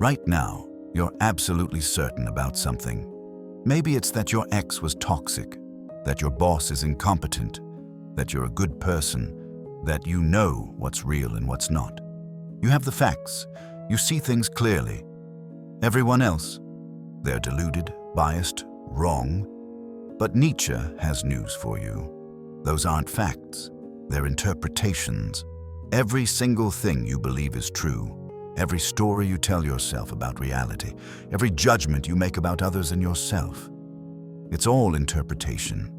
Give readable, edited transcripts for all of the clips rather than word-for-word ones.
Right now, you're absolutely certain about something. Maybe it's that your ex was toxic, that your boss is incompetent, that you're a good person, that you know what's real and what's not. You have the facts. You see things clearly. Everyone else, they're deluded, biased, wrong. But Nietzsche has news for you. Those aren't facts. They're interpretations. Every single thing you believe is true. Every story you tell yourself about reality, every judgment you make about others and yourself. It's all interpretation.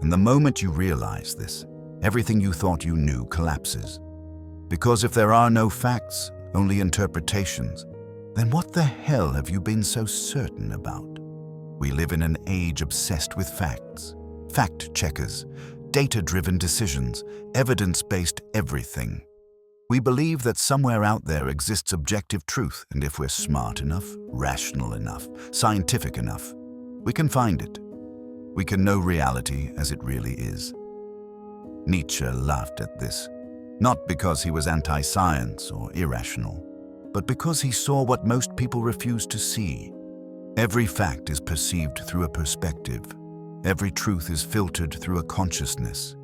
And the moment you realize this, everything you thought you knew collapses. Because if there are no facts, only interpretations, then what the hell have you been so certain about? We live in an age obsessed with facts, fact checkers, data-driven decisions, evidence-based everything. We believe that somewhere out there exists objective truth, and if we're smart enough, rational enough, scientific enough, we can find it. We can know reality as it really is. Nietzsche laughed at this, not because he was anti-science or irrational, but because he saw what most people refuse to see. Every fact is perceived through a perspective. Every truth is filtered through a consciousness.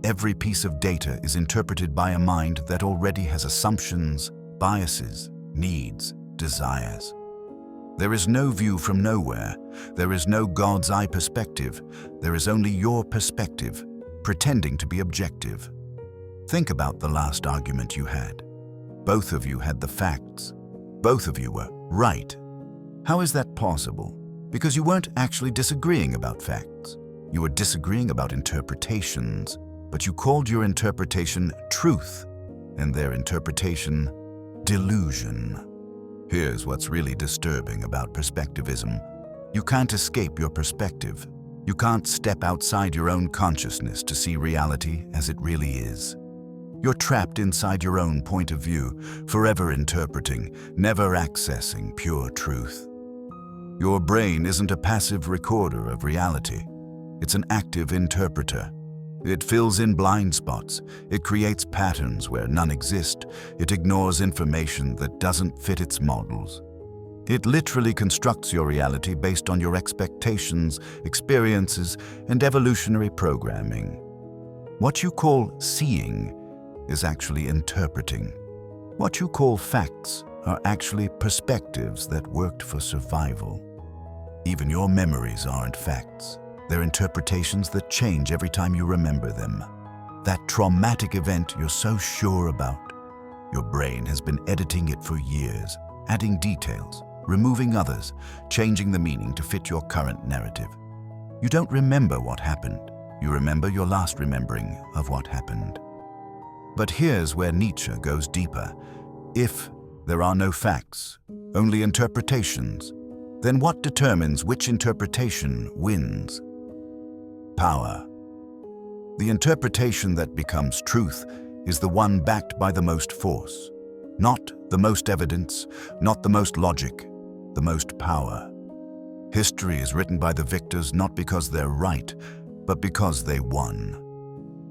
Every piece of data is interpreted by a mind that already has assumptions, biases, needs, desires. There is no view from nowhere. There is no God's eye perspective. There is only your perspective, pretending to be objective. Think about the last argument you had. Both of you had the facts. Both of you were right. How is that possible? Because you weren't actually disagreeing about facts. You were disagreeing about interpretations. But you called your interpretation truth, and their interpretation delusion. Here's what's really disturbing about perspectivism. You can't escape your perspective. You can't step outside your own consciousness to see reality as it really is. You're trapped inside your own point of view, forever interpreting, never accessing pure truth. Your brain isn't a passive recorder of reality. It's an active interpreter. It fills in blind spots. It creates patterns where none exist. It ignores information that doesn't fit its models. It literally constructs your reality based on your expectations, experiences, and evolutionary programming. What you call seeing is actually interpreting. What you call facts are actually perspectives that worked for survival. Even your memories aren't facts. They're interpretations that change every time you remember them. That traumatic event you're so sure about, your brain has been editing it for years, adding details, removing others, changing the meaning to fit your current narrative. You don't remember what happened. You remember your last remembering of what happened. But here's where Nietzsche goes deeper. If there are no facts, only interpretations, then what determines which interpretation wins? Power. The interpretation that becomes truth is the one backed by the most force. Not the most evidence, not the most logic, the most power. History is written by the victors not because they're right, but because they won.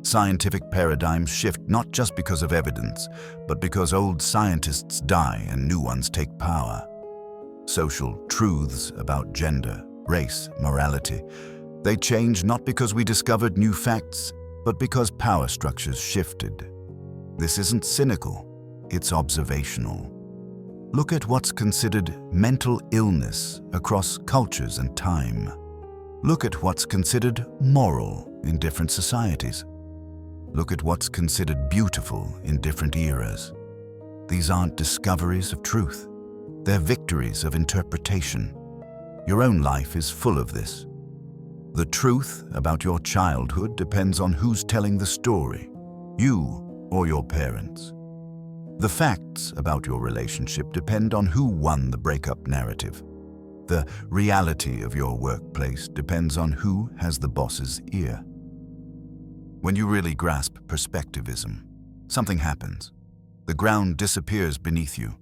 Scientific paradigms shift not just because of evidence, but because old scientists die and new ones take power. Social truths about gender, race, morality, they change not because we discovered new facts, but because power structures shifted. This isn't cynical, it's observational. Look at what's considered mental illness across cultures and time. Look at what's considered moral in different societies. Look at what's considered beautiful in different eras. These aren't discoveries of truth. They're victories of interpretation. Your own life is full of this. The truth about your childhood depends on who's telling the story, you or your parents. The facts about your relationship depend on who won the breakup narrative. The reality of your workplace depends on who has the boss's ear. When you really grasp perspectivism, something happens. The ground disappears beneath you.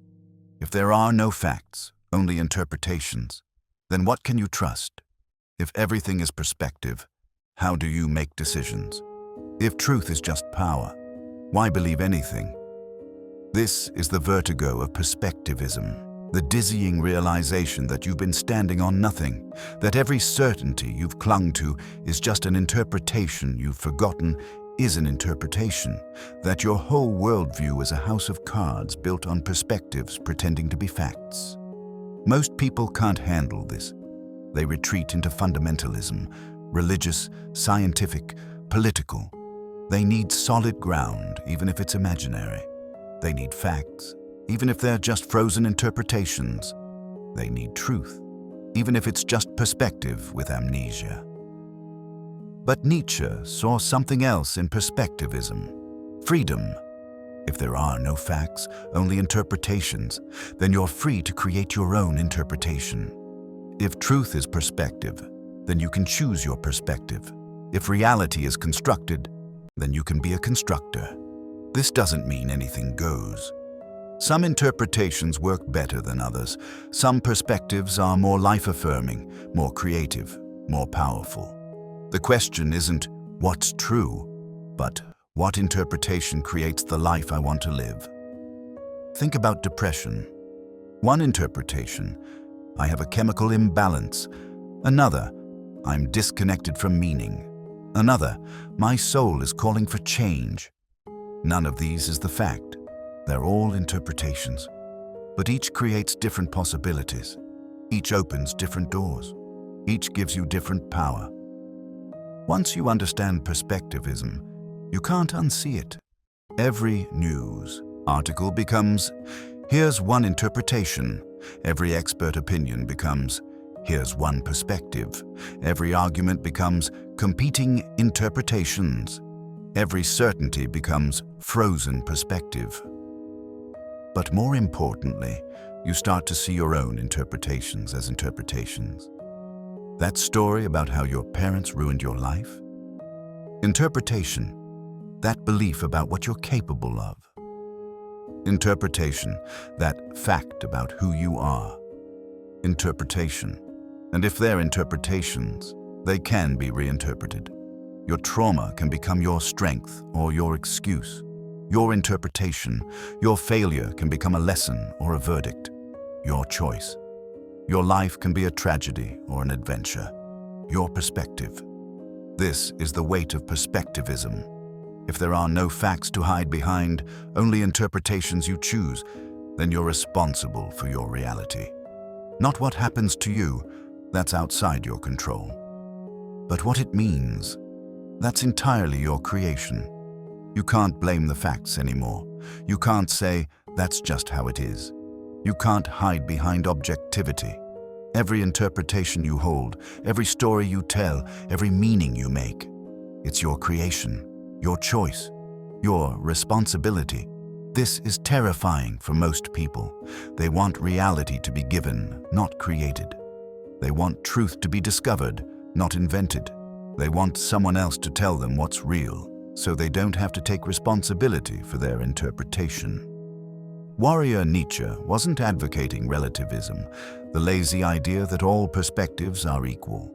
If there are no facts, only interpretations, then what can you trust? If everything is perspective, how do you make decisions? If truth is just power, why believe anything? This is the vertigo of perspectivism. The dizzying realization that you've been standing on nothing, that every certainty you've clung to is just an interpretation you've forgotten is an interpretation, that your whole worldview is a house of cards built on perspectives pretending to be facts. Most people can't handle this. They retreat into fundamentalism, religious, scientific, political. They need solid ground, even if it's imaginary. They need facts, even if they're just frozen interpretations. They need truth, even if it's just perspective with amnesia. But Nietzsche saw something else in perspectivism: freedom. If there are no facts, only interpretations, then you're free to create your own interpretation. If truth is perspective, then you can choose your perspective. If reality is constructed, then you can be a constructor. This doesn't mean anything goes. Some interpretations work better than others. Some perspectives are more life-affirming, more creative, more powerful. The question isn't what's true, but what interpretation creates the life I want to live. Think about depression. One interpretation: I have a chemical imbalance. Another: I'm disconnected from meaning. Another: my soul is calling for change. None of these is the fact. They're all interpretations. But each creates different possibilities. Each opens different doors. Each gives you different power. Once you understand perspectivism, you can't unsee it. Every news article becomes, here's one interpretation. Every expert opinion becomes, here's one perspective. Every argument becomes competing interpretations. Every certainty becomes frozen perspective. But more importantly, you start to see your own interpretations as interpretations. That story about how your parents ruined your life? Interpretation. That belief about what you're capable of. Interpretation. That fact about who you are. Interpretation. And if they're interpretations, they can be reinterpreted. Your trauma can become your strength or your excuse. Your interpretation, your failure can become a lesson or a verdict. Your choice. Your life can be a tragedy or an adventure. Your perspective. This is the weight of perspectivism. If there are no facts to hide behind, only interpretations you choose, then you're responsible for your reality. Not what happens to you, that's outside your control. But what it means, that's entirely your creation. You can't blame the facts anymore. You can't say, that's just how it is. You can't hide behind objectivity. Every interpretation you hold, every story you tell, every meaning you make, it's your creation, your choice, your responsibility. This is terrifying for most people. They want reality to be given, not created. They want truth to be discovered, not invented. They want someone else to tell them what's real, so they don't have to take responsibility for their interpretation. Warrior Nietzsche wasn't advocating relativism, the lazy idea that all perspectives are equal.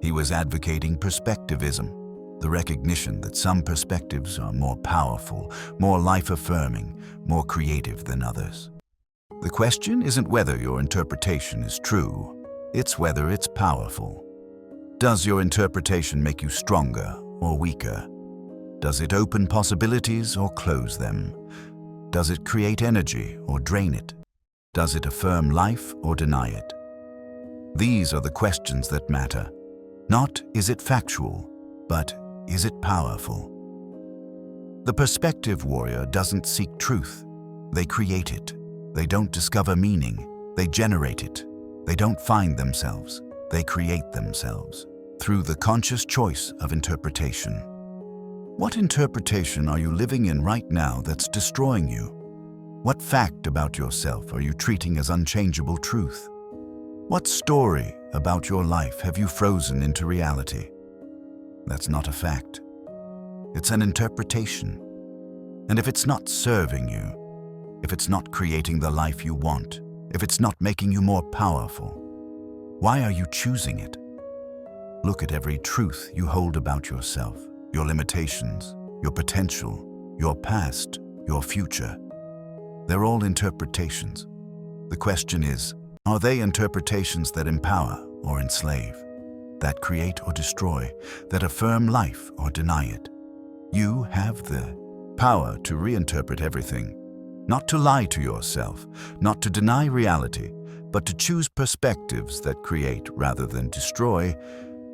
He was advocating perspectivism, the recognition that some perspectives are more powerful, more life-affirming, more creative than others. The question isn't whether your interpretation is true, it's whether it's powerful. Does your interpretation make you stronger or weaker? Does it open possibilities or close them? Does it create energy or drain it? Does it affirm life or deny it? These are the questions that matter. Not is it factual, but is it powerful? The perspective warrior doesn't seek truth. They create it. They don't discover meaning. They generate it. They don't find themselves. They create themselves through the conscious choice of interpretation. What interpretation are you living in right now that's destroying you? What fact about yourself are you treating as unchangeable truth? What story about your life have you frozen into reality? That's not a fact. It's an interpretation. And if it's not serving you, if it's not creating the life you want, if it's not making you more powerful, why are you choosing it? Look at every truth you hold about yourself, your limitations, your potential, your past, your future. They're all interpretations. The question is, are they interpretations that empower or enslave, that create or destroy, that affirm life or deny it? You have the power to reinterpret everything, not to lie to yourself, not to deny reality, but to choose perspectives that create rather than destroy,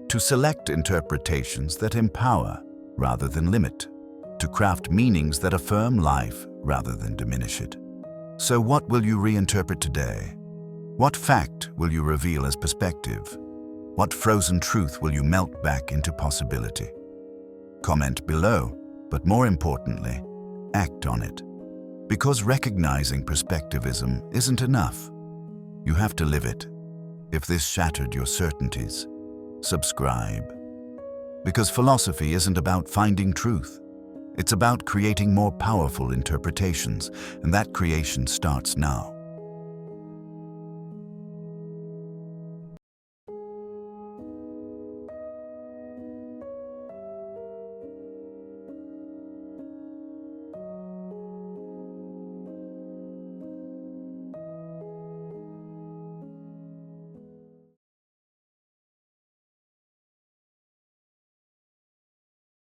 to select interpretations that empower rather than limit, to craft meanings that affirm life rather than diminish it. So what will you reinterpret today? What fact will you reveal as perspective? What frozen truth will you melt back into possibility? Comment below, but more importantly, act on it. Because recognizing perspectivism isn't enough. You have to live it. If this shattered your certainties, subscribe. Because philosophy isn't about finding truth. It's about creating more powerful interpretations, and that creation starts now.